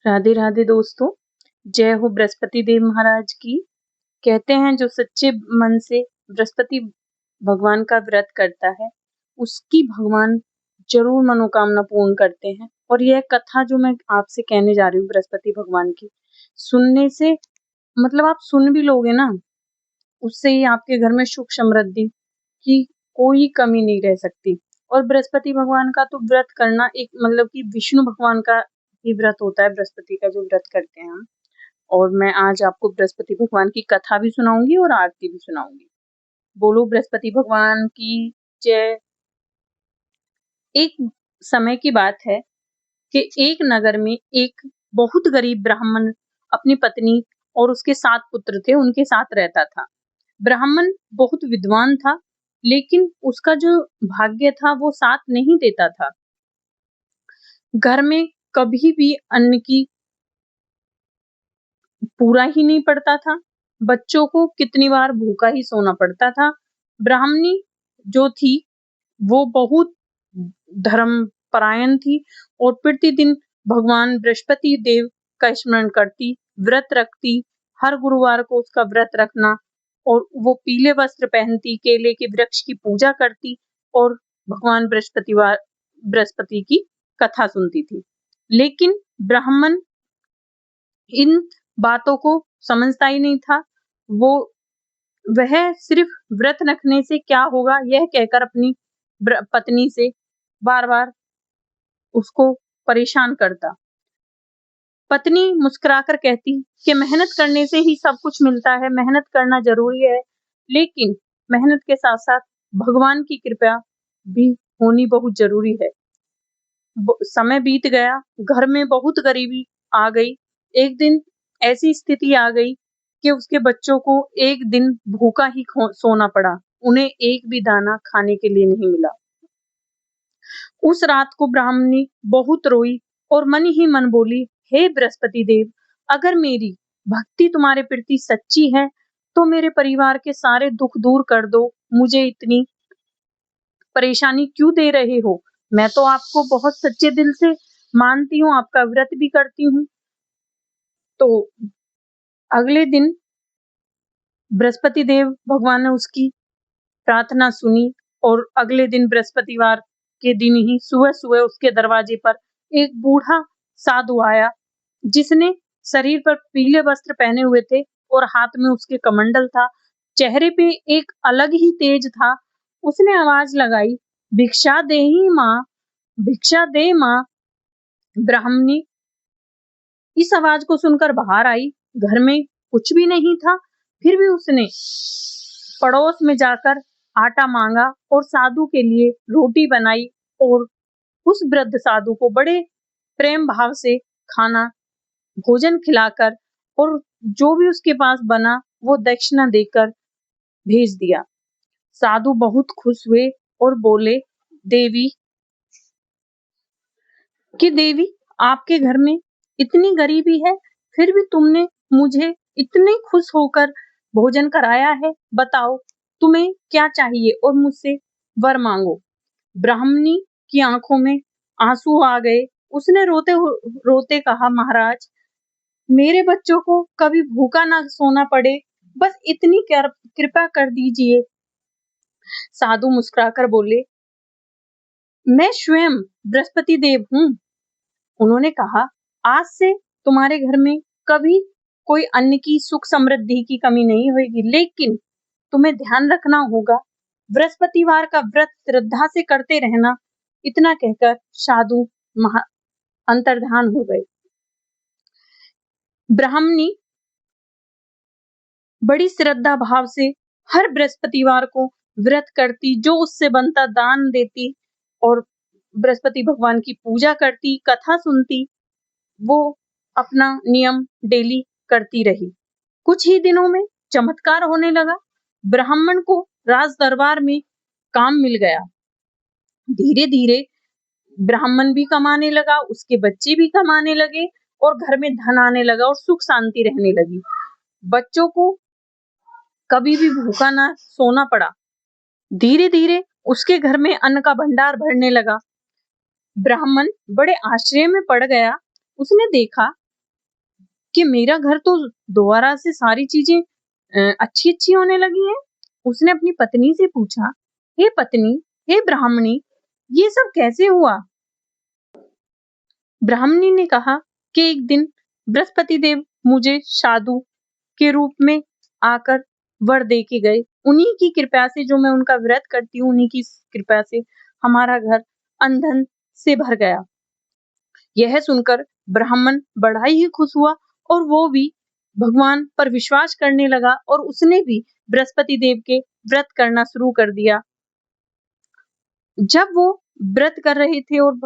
राधे राधे दोस्तों, जय हो बृहस्पति देव महाराज की। कहते हैं जो सच्चे मन से बृहस्पति भगवान का व्रत करता है उसकी भगवान जरूर मनोकामना पूर्ण करते हैं। और यह कथा जो मैं आपसे कहने जा रही हूँ बृहस्पति भगवान की, सुनने से मतलब आप सुन भी लोगे ना, उससे ही आपके घर में सुख समृद्धि की कोई कमी नहीं रह सकती। और बृहस्पति भगवान का तो व्रत करना एक मतलब कि विष्णु भगवान का ही व्रत होता है, बृहस्पति का जो व्रत करते हैं हम। और मैं आज आपको बृहस्पति भगवान की कथा भी सुनाऊंगी और आरती भी सुनाऊंगी। बोलो बृहस्पति भगवान की जय। एक समय की बात है कि एक नगर में एक बहुत गरीब ब्राह्मण अपनी पत्नी और उसके 7 पुत्र थे, उनके साथ रहता था। ब्राह्मण बहुत विद्वान था, लेकिन उसका जो भाग्य था वो साथ नहीं देता था। घर में कभी भी अन्न की पूरा ही नहीं पड़ता था। बच्चों को कितनी बार भूखा ही सोना पड़ता था। ब्राह्मणी जो थी वो बहुत धर्मपरायण थी और प्रतिदिन भगवान बृहस्पति देव का स्मरण करती, व्रत रखती। हर गुरुवार को उसका व्रत रखना, और वो पीले वस्त्र पहनती, केले के वृक्ष की पूजा करती और भगवान बृहस्पति की कथा सुनती थी। लेकिन ब्राह्मण इन बातों को समझता ही नहीं था। वह सिर्फ व्रत रखने से क्या होगा यह कहकर अपनी पत्नी से बार बार उसको परेशान करता। पत्नी मुस्कुराकर कहती कि मेहनत करने से ही सब कुछ मिलता है, मेहनत करना जरूरी है, लेकिन मेहनत के साथ साथ भगवान की कृपा भी होनी बहुत जरूरी है। समय बीत गया, घर में बहुत गरीबी आ गई। एक दिन ऐसी स्थिति आ गई कि उसके बच्चों को एक दिन भूखा ही सोना पड़ा। उन्हें एक भी दाना खाने के लिए नहीं मिला। उस रात को ब्राह्मणी बहुत रोई और मन ही मन बोली, हे बृहस्पति देव, अगर मेरी भक्ति तुम्हारे प्रति सच्ची है तो मेरे परिवार के सारे दुख दूर कर दो। मुझे इतनी परेशानी क्यों दे रहे हो? मैं तो आपको बहुत सच्चे दिल से मानती हूँ, आपका व्रत भी करती हूँ। तो अगले दिन बृहस्पति देव भगवान ने उसकी प्रार्थना सुनी और अगले दिन बृहस्पतिवार के दिन ही सुबह सुबह उसके दरवाजे पर एक बूढ़ा साधु आया, जिसने शरीर पर पीले वस्त्र पहने हुए थे और हाथ में उसके कमंडल था। चेहरे पे एक अलग ही तेज था। उसने आवाज लगाई, भिक्षा देही माँ, भिक्षा दे माँ। ब्राह्मणी इस आवाज को सुनकर बाहर आई। घर में कुछ भी नहीं था, फिर भी उसने पड़ोस में जाकर आटा मांगा और साधु के लिए रोटी बनाई और उस वृद्ध साधु को बड़े प्रेम भाव से खाना भोजन खिलाकर और जो भी उसके पास बना वो दक्षिणा देकर भेज दिया। साधु बहुत खुश हुए और बोले, देवी आपके घर में इतनी गरीबी है, फिर भी तुमने मुझे इतने खुश होकर भोजन कराया है। बताओ तुम्हें क्या चाहिए और मुझसे वर मांगो। ब्राह्मणी की आंखों में आंसू आ गए। उसने रोते रोते कहा, महाराज, मेरे बच्चों को कभी भूखा ना सोना पड़े, बस इतनी कृपा कर दीजिए। साधु मुस्कुराकर बोले, मैं स्वयं बृहस्पति देव हूँ। उन्होंने कहा, आज से तुम्हारे घर में कभी कोई अन्न की सुख समृद्धि की कमी नहीं होगी, लेकिन तुम्हें ध्यान रखना होगा, बृहस्पतिवार का व्रत श्रद्धा से करते रहना। इतना कहकर साधु अंतर्धान हो गए। ब्राह्मणी बड़ी श्रद्धा भाव से हर बृहस्पतिवार को व्रत करती, जो उससे बनता दान देती और बृहस्पति भगवान की पूजा करती, कथा सुनती। वो अपना नियम डेली करती रही। कुछ ही दिनों में चमत्कार होने लगा। ब्राह्मण को राज दरबार में काम मिल गया। धीरे धीरे ब्राह्मण भी कमाने लगा, उसके बच्चे भी कमाने लगे और घर में धन आने लगा और सुख शांति रहने लगी। बच्चों को कभी भी भूखा ना सोना पड़ा। धीरे धीरे उसके घर में अन्न का भंडार भरने लगा। ब्राह्मण बड़े आश्चर्य में पड़ गया। उसने देखा कि मेरा घर तो दोबारा से सारी चीजें अच्छी-अच्छी होने लगी हैं। उसने अपनी पत्नी से पूछा, हे पत्नी, हे ब्राह्मणी, ये सब कैसे हुआ? ब्राह्मणी ने कहा कि एक दिन बृहस्पति देव मुझे साधु के रूप में आकर वर दे के गए। उन्हीं की कृपा से, जो मैं उनका व्रत करती हूँ, उन्हीं की कृपा से हमारा घर अन्न-धन से भर गया। यह सुनकर ब्राह्मण बड़ा ही खुश हुआ और वो भी भगवान पर विश्वास करने लगा और उसने भी बृहस्पति देव के व्रत करना शुरू कर दिया। जब वो व्रत कर रहे थे और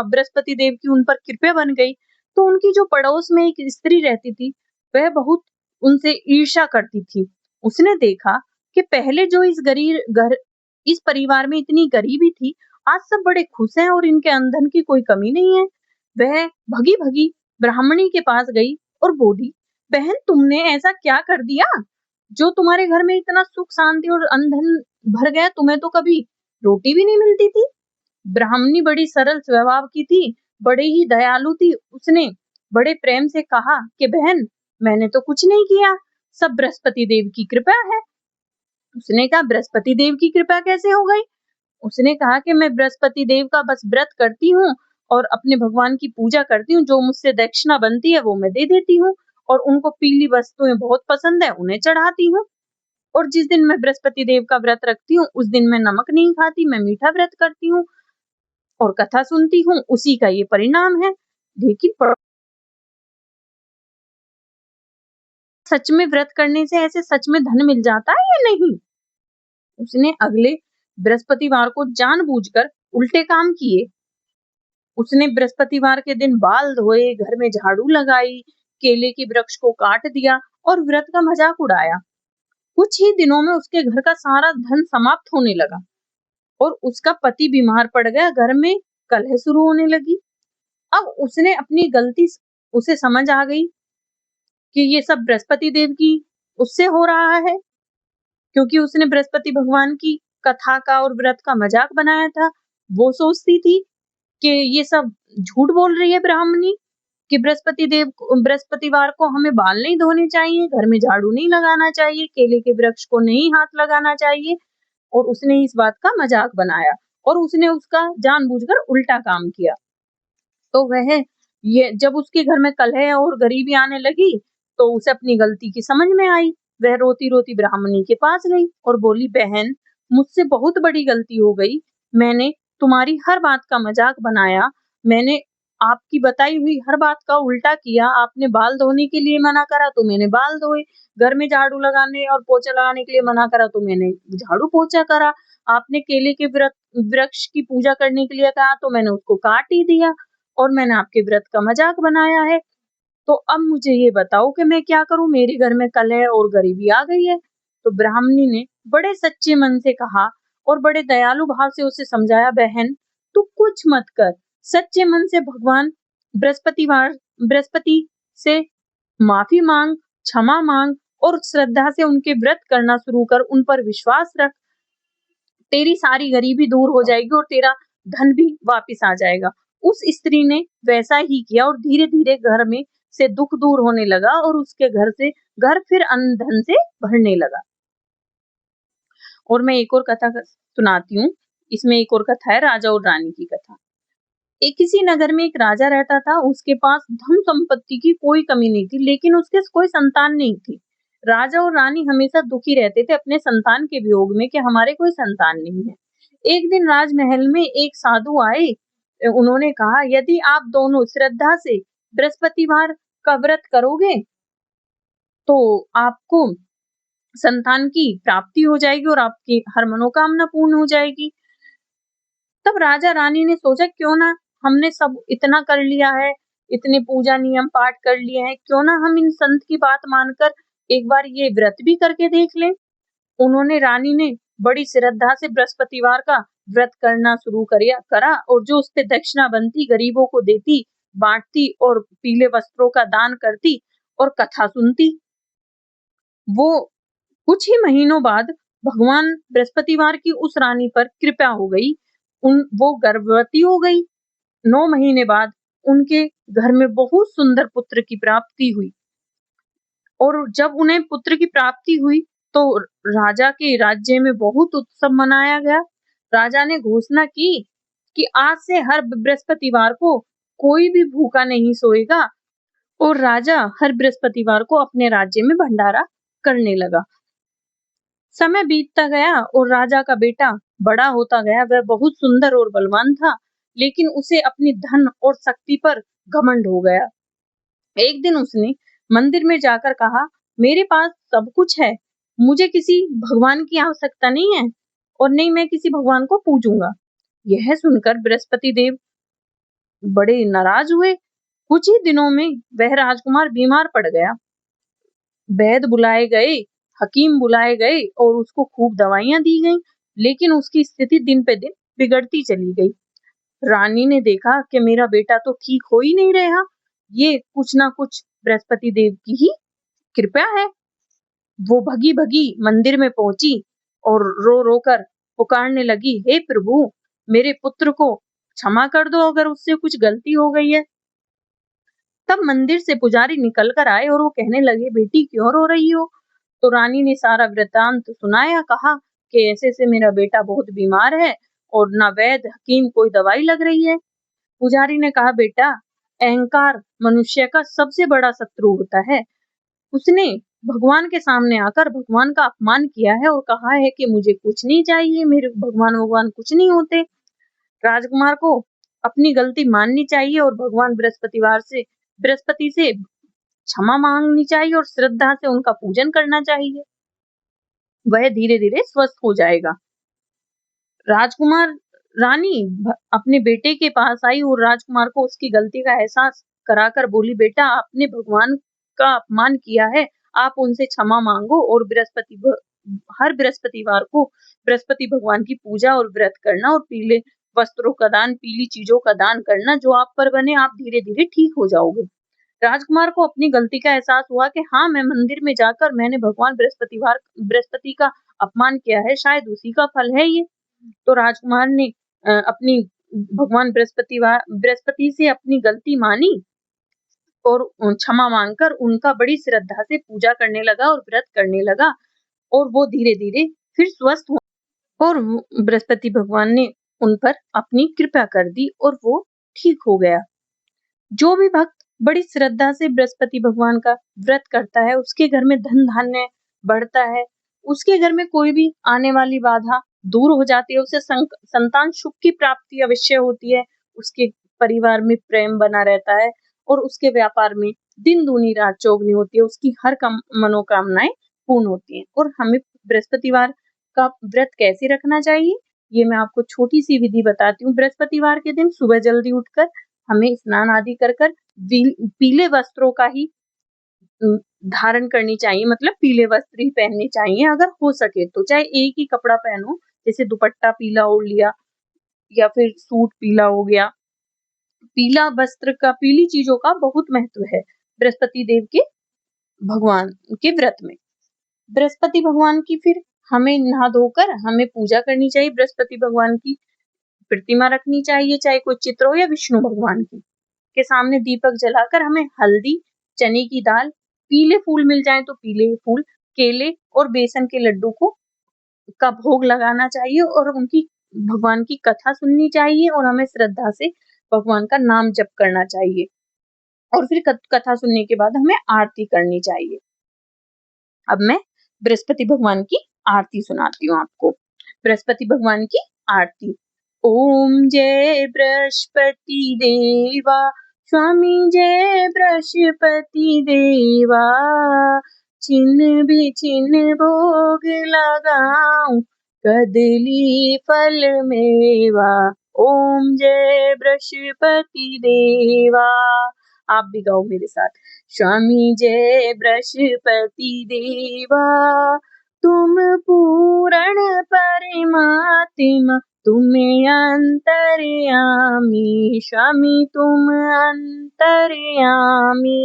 बृहस्पति देव की उन पर कृपा बन गई, तो उनकी जो पड़ोस में एक स्त्री रहती थी, वह बहुत उनसे ईर्ष्या करती थी। उसने देखा कि पहले जो इस परिवार में इतनी गरीबी थी, आज सब बड़े खुश हैं और इनके अन्न-धन की कोई कमी नहीं है। वह भगी-भगी ब्राह्मणी के पास गई और बोली, बहन, तुमने ऐसा क्या कर दिया जो तुम्हारे घर में इतना सुख शांति और अन्न-धन भर गया? तुम्हें तो कभी रोटी भी नहीं मिलती थी। ब्राह्मणी बड़ी सरल स्वभाव की थी, बड़े ही दयालु थी। उसने बड़े प्रेम से कहा कि बहन, मैंने तो कुछ नहीं किया, सब बृहस्पति देव की कृपा है। उसने कहा, बृहस्पति देव की कृपा कैसे हो गई? उसने कहा कि मैं बृहस्पति देव का बस व्रत करती हूँ और अपने भगवान की पूजा करती हूँ। जो मुझसे दक्षिणा बनती है वो मैं दे देती हूँ और उनको पीली वस्तुएं बहुत पसंद है, उन्हें चढ़ाती हूँ। और जिस दिन मैं बृहस्पति देव का व्रत रखती हूँ, उस दिन मैं नमक नहीं खाती, मैं मीठा व्रत करती हूँ और कथा सुनती हूँ। उसी का ये परिणाम है। लेकिन सच में व्रत करने से ऐसे सच में धन मिल जाता है या नहीं? उसने अगले बृहस्पतिवार को जानबूझकर उल्टे काम किए। उसने बृहस्पतिवार के दिन बाल धोए, घर में झाड़ू लगाई, केले के वृक्ष को काट दिया और व्रत का मजाक उड़ाया। कुछ ही दिनों में उसके घर का सारा धन समाप्त होने लगा और उसका पति बीमार पड़ गया। घर में कलह शुरू होने लगी। अब उसने अपनी गलती, उसे समझ आ गई कि ये सब बृहस्पति देव की उससे हो रहा है, क्योंकि उसने बृहस्पति भगवान की कथा का और व्रत का मजाक बनाया था। वो सोचती थी कि ये सब झूठ बोल रही है ब्राह्मणी कि बृहस्पतिवार को हमें बाल नहीं धोने चाहिए, घर में झाड़ू नहीं लगाना चाहिए, केले के वृक्ष को नहीं हाथ लगाना चाहिए। और उसने इस बात का मजाक बनाया और उसने उसका जानबूझकर उल्टा काम किया। तो वह ये जब उसके घर में कलह और गरीबी आने लगी, तो उसे अपनी गलती की समझ में आई। वह रोती रोती ब्राह्मणी के पास गई और बोली, बहन, मुझसे बहुत बड़ी गलती हो गई। मैंने तुम्हारी हर बात का मजाक बनाया, मैंने आपकी बताई हुई हर बात का उल्टा किया। आपने बाल धोने के लिए मना करा तो मैंने बाल धोए, घर में झाड़ू लगाने और पोछा लगाने के लिए मना करा तो मैंने झाड़ू पोछा करा, आपने केले के वृक्ष की पूजा करने के लिए कहा तो मैंने उसको काट ही दिया और मैंने आपके व्रत का मजाक बनाया है। तो अब मुझे ये बताओ कि मैं क्या करूं? मेरे घर में कलह और गरीबी आ गई है। तो ब्राह्मणी ने बड़े सच्चे मन से कहा और बड़े दयालु भाव से उसे समझाया, बहन, तू कुछ मत कर, सच्चे मन से भगवान बृहस्पति से माफी मांग, क्षमा मांग और श्रद्धा से उनके व्रत करना शुरू कर, उन पर विश्वास रख। तेरी सारी गरीबी दूर हो जाएगी और तेरा धन भी वापिस आ जाएगा। उस स्त्री ने वैसा ही किया और धीरे धीरे घर में से दुख दूर होने लगा और उसके घर फिर अन्न धन से भरने लगा। और मैं एक और कथा सुनाती हूँ। इसमें एक और कथा है, राजा और रानी की कथा। एक किसी नगर में एक राजा रहता था। उसके पास धन संपत्ति की कोई कमी नहीं थी, लेकिन उसके कोई संतान नहीं थी। राजा और रानी हमेशा दुखी रहते थे अपने संतान के वियोग में कि हमारे कोई संतान नहीं है। एक दिन राजमहल में एक साधु आए। उन्होंने कहा, यदि आप दोनों श्रद्धा से बृहस्पतिवार का व्रत करोगे तो आपको संतान की प्राप्ति हो जाएगी और आपकी हर मनोकामना पूर्ण हो जाएगी। तब राजा रानी ने सोचा, क्यों ना, हमने सब इतना कर लिया है, इतने पूजा नियम पाठ कर लिए हैं, क्यों ना हम इन संत की बात मानकर एक बार ये व्रत भी करके देख लें। रानी ने बड़ी श्रद्धा से बृहस्पतिवार का व्रत करना शुरू करा और जो उसपे दक्षिणा बनती गरीबों को देती, बांटती और पीले वस्त्रों का दान करती और कथा सुनती। वो कुछ ही महीनों बाद भगवान बृहस्पतिवार की उस रानी पर कृपा हो गई। वो गर्भवती हो गई। 9 महीने बाद उनके घर में बहुत सुंदर पुत्र की प्राप्ति हुई। और जब उन्हें पुत्र की प्राप्ति हुई तो राजा के राज्य में बहुत उत्सव मनाया गया। राजा ने घोषणा की कि आज से हर बृहस्पतिवार को कोई भी भूखा नहीं सोएगा, और राजा हर बृहस्पतिवार को अपने राज्य में भंडारा करने लगा। समय बीतता गया और राजा का बेटा बड़ा होता गया। वह बहुत सुंदर और बलवान था, लेकिन उसे अपनी धन और शक्ति पर घमंड हो गया। एक दिन उसने मंदिर में जाकर कहा, मेरे पास सब कुछ है, मुझे किसी भगवान की आवश्यकता नहीं है और नहीं मैं किसी भगवान को पूजूंगा। यह सुनकर बृहस्पति देव बड़े नाराज हुए। कुछ ही दिनों में वह राजकुमार बीमार पड़ गया। वैद्य बुलाए गए, हकीम बुलाए गए और उसको खूब दवाइयां दी गईं, लेकिन उसकी स्थिति दिन पे दिन बिगड़ती चली गई। रानी ने देखा कि मेरा बेटा तो ठीक हो ही नहीं रहा, ये कुछ ना कुछ बृहस्पति देव की ही कृपा है। वो भगी भगी मंदिर में पहुंची और रो रो कर पुकारने लगी, हे प्रभु, मेरे पुत्र को क्षमा कर दो अगर उससे कुछ गलती हो गई है। तब मंदिर से पुजारी निकल कर आए और वो कहने लगे, बेटी क्यों रो रही हो? तो रानी ने सारा वृतांत सुनाया, कहा कि ऐसे से मेरा बेटा बहुत बीमार है और ना वैद्य हकीम कोई दवाई लग रही है। पुजारी ने कहा, बेटा, अहंकार मनुष्य का सबसे बड़ा शत्रु होता है। उसने भगवान के सामने आकर भगवान का अपमान किया है और कहा है कि मुझे कुछ नहीं चाहिए, मेरे भगवान कुछ नहीं होते। राजकुमार को अपनी गलती माननी चाहिए और भगवान बृहस्पति से क्षमा मांगनी चाहिए और श्रद्धा से उनका पूजन करना चाहिए। वह धीरे धीरे स्वस्थ हो जाएगा। रानी अपने बेटे के पास आई और राजकुमार को उसकी गलती का एहसास कराकर बोली, बेटा, आपने भगवान का अपमान किया है, आप उनसे क्षमा मांगो और हर बृहस्पतिवार को बृहस्पति भगवान की पूजा और व्रत करना और पीले वस्त्रों का दान, पीली चीजों का दान करना, जो आप पर बने, आप धीरे धीरे ठीक हो जाओगे। राजकुमार को अपनी गलती का एहसास हुआ कि हाँ, मैं मंदिर में जाकर मैंने भगवान बृहस्पति का अपमान किया है, शायद उसी का फल है ये। तो राजकुमार ने अपनी भगवान बृहस्पति से अपनी गलती मानी और क्षमा मांगकर उनका बड़ी श्रद्धा से पूजा करने लगा और व्रत करने लगा, और वो धीरे धीरे फिर स्वस्थ हो और बृहस्पति भगवान ने उन पर अपनी कृपा कर दी और वो ठीक हो गया। जो भी भक्त बड़ी श्रद्धा से बृहस्पति भगवान का व्रत करता है, उसके घर में धन धान्य बढ़ता है, उसके घर में कोई भी आने वाली बाधा दूर हो जाती है, उसे संतान सुख की प्राप्ति अवश्य होती है, उसके परिवार में प्रेम बना रहता है और उसके व्यापार में दिन दूनी रात चौगनी होती है, उसकी हर मनोकामनाएं पूर्ण होती हैं। और हमें बृहस्पतिवार का व्रत कैसे रखना चाहिए, ये मैं आपको छोटी सी विधि बताती हूँ। बृहस्पतिवार के दिन सुबह जल्दी उठकर हमें स्नान आदि कर पीले वस्त्रों का ही धारण करनी चाहिए, मतलब पीले वस्त्र ही पहनने चाहिए अगर हो सके तो। चाहे एक ही कपड़ा पहनो, जैसे दुपट्टा पीला ओढ़ लिया या फिर सूट पीला हो गया। पीला वस्त्र का, पीली चीजों का बहुत महत्व है बृहस्पति देव के भगवान के व्रत में। बृहस्पति भगवान की फिर हमें नहा धोकर हमें पूजा करनी चाहिए। बृहस्पति भगवान की प्रतिमा रखनी चाहिए, चाहे कोई चित्र हो या विष्णु भगवान की के सामने दीपक जलाकर हमें हल्दी, चने की दाल, पीले फूल मिल जाए तो पीले फूल, केले और बेसन के लड्डू का भोग लगाना चाहिए और उनकी भगवान की कथा सुननी चाहिए और हमें श्रद्धा से भगवान का नाम जप करना चाहिए और फिर कथा सुनने के बाद हमें आरती करनी चाहिए। अब मैं बृहस्पति भगवान की आरती सुनाती हूँ आपको। बृहस्पति भगवान की आरती। ओम जय बृहस्पति देवा, स्वामी जय बृहस्पति देवा, छिन्न बिछिन्न भोग लगाऊं, कदली फल मेवा। ओम जय बृहस्पति देवा। आप भी गाओ मेरे साथ। स्वामी जय बृहस्पति देवा, तुम पूर्ण परमात्मा, तुम्हें अंतर्यामी, स्वामी तुम अंतर्यामी।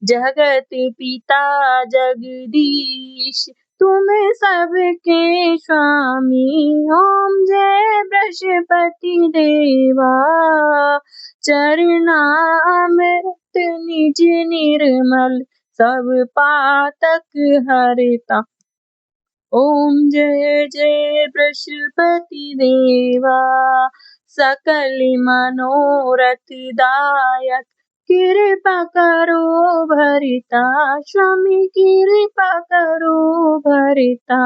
जगत पिता जगदीश, तुम सबके स्वामी। ओम जय बृहस्पति देवा, चरणामृत निज निर्मल, सब पातक हरता। ओम जय जय बृहस्पति देवा, सकल मनोरथ दायक, कृपा करो भरिता, स्वामी कृपा करो भरिता।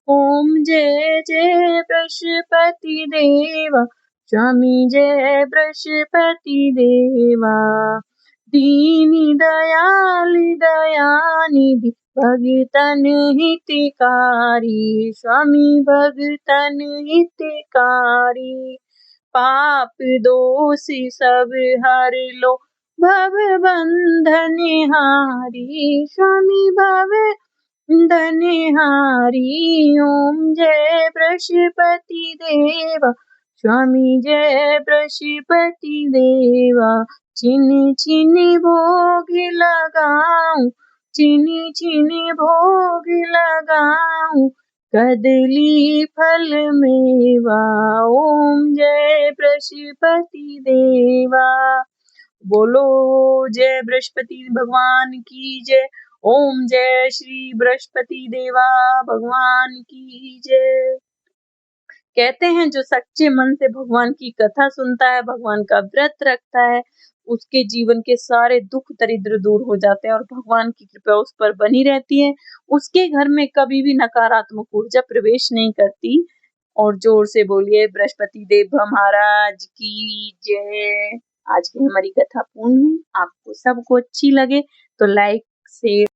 ओम जय जय बृहस्पति देवा, स्वामी जय बृहस्पति देवा। दीनी दयाल दयानिधि, भगतन हितकारी, स्वामी भगतन हितकारी। पाप दोष सब हर लो, भव बंधन हारी, स्वामी भव बंधन हारी। ओम जय बृहस्पति देवा, स्वामी जय बृहस्पति देवा। चिनि चिनि भोग लगाऊं, चिनि चिनि भोग लगाऊं, कदली फल मेवा। ओम जय बृहस्पति देवा। बोलो जय बृहस्पति भगवान की जय। ओम जय श्री बृहस्पति देवा भगवान की जय। कहते हैं जो सच्चे मन से भगवान की कथा सुनता है, भगवान का व्रत रखता है, उसके जीवन के सारे दुख दरिद्र दूर हो जाते हैं और भगवान की कृपा उस पर बनी रहती है। उसके घर में कभी भी नकारात्मक ऊर्जा प्रवेश नहीं करती। और जोर से बोलिए बृहस्पति देव महाराज की जय। आज की हमारी कथा पूर्ण हुई। आपको सबको अच्छी लगे तो लाइक शेयर